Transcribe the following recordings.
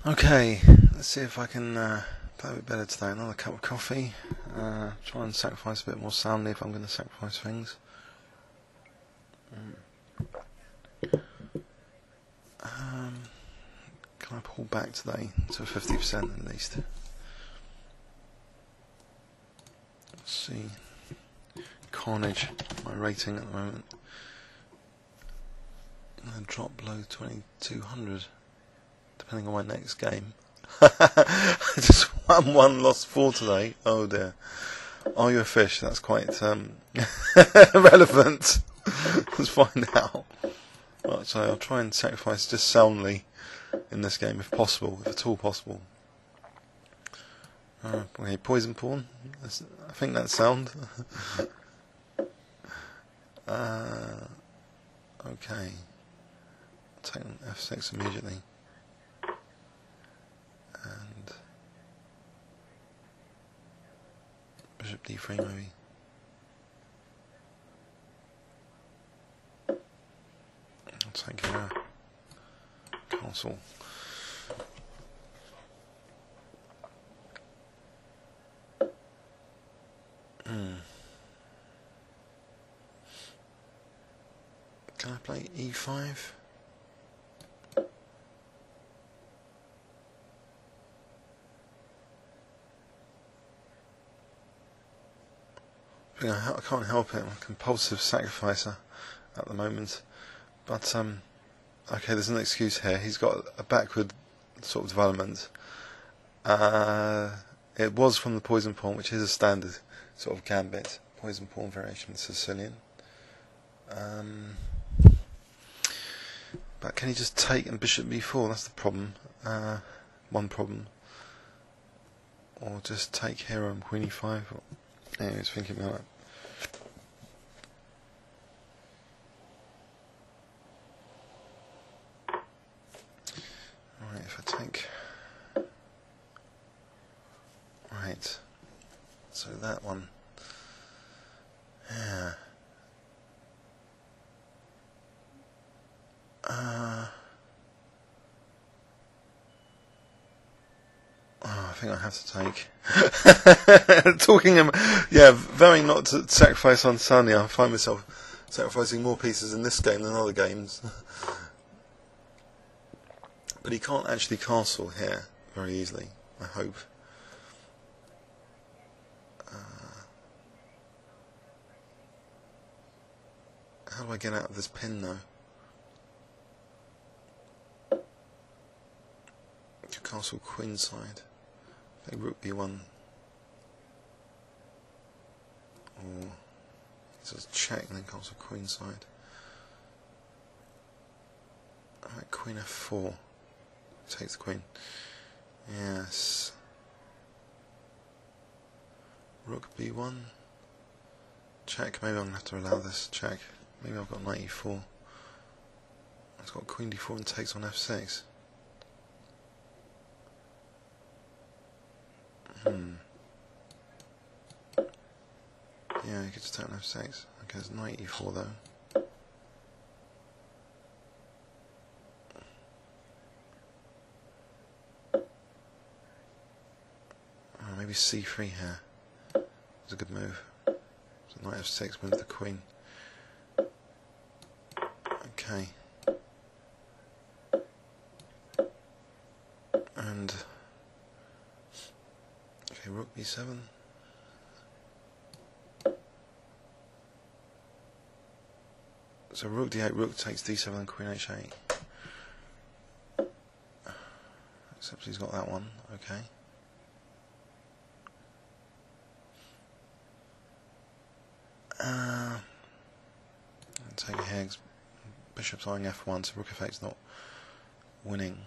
Okay, let's see if I can play a bit better today. Another cup of coffee. Try and sacrifice a bit more soundly if I'm going to sacrifice things. Can I pull back today to 50% at least? Let's see. Carnage, my rating at the moment. I'm going to drop below 2200. Depending on my next game. I just won 1, lost 4 today. Oh dear. AreYouAFish? That's quite relevant. Let's find out. Right, so I'll try and sacrifice just soundly in this game if possible, if at all possible. Okay, poison pawn. I think that's sound. Okay. I'll take on F6 immediately. And Bishop D3 maybe. I'll take a castle. Can I play E5? I can't help it, I'm a compulsive sacrificer at the moment. But, okay, there's an excuse here. He's got a backward sort of development. It was from the poison pawn, which is a standard sort of gambit. Poison pawn variation with Sicilian. But can he just take and bishop b4? That's the problem. One problem. Or just take hero and queen e5. Anyway, I was thinking about it. Alright, if I take... Right. So that one. Yeah. I think I have to take. Talking him, yeah, very not to sacrifice on Sunday. I find myself sacrificing more pieces in this game than other games. But he can't actually castle here very easily, I hope. How do I get out of this pin though? Castle queenside. Play rook b1. Or just check and then castle queenside. Alright, queen f4. Takes the queen. Yes. Rook b1. Check. Maybe I'm going to have to allow this. Check. Maybe I've got knight e4. It's got queen d4 and takes on f6. Yeah, you could just take on f6. Okay, it's knight e4 though. Maybe c3 here. It's a good move. So knight f6, move the queen. Okay. And okay, rook b7. So rook d8, rook takes d7 and queen h8. Except he's got that one, okay. Take a hex. Bishop's eyeing f1, so rook f8's not winning.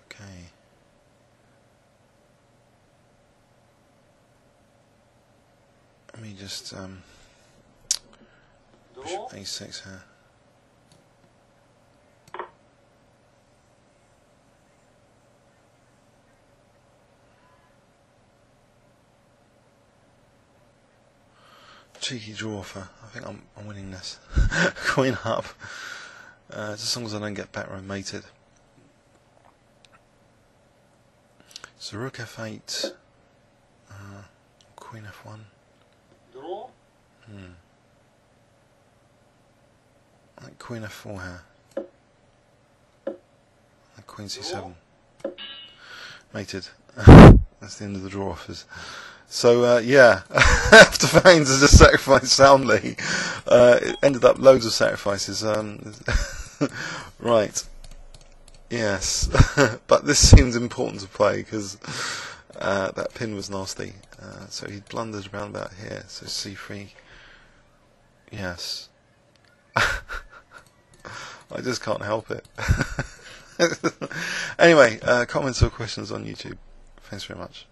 Okay. Let me just bishop a6 here. Cheeky draw offer. I think I'm winning this. Queen up. Just as long as I don't get back row mated. So rook f8, queen f1. Draw. Like queen f4 here. Like queen c7. Mated. That's the end of the draw offers. So yeah, after Fangs has just sacrificed soundly, it ended up loads of sacrifices. Right. Yes, but this seems important to play because that pin was nasty. So he blundered around about here. So c3. Yes. I just can't help it. Anyway, comments or questions on YouTube. Thanks very much.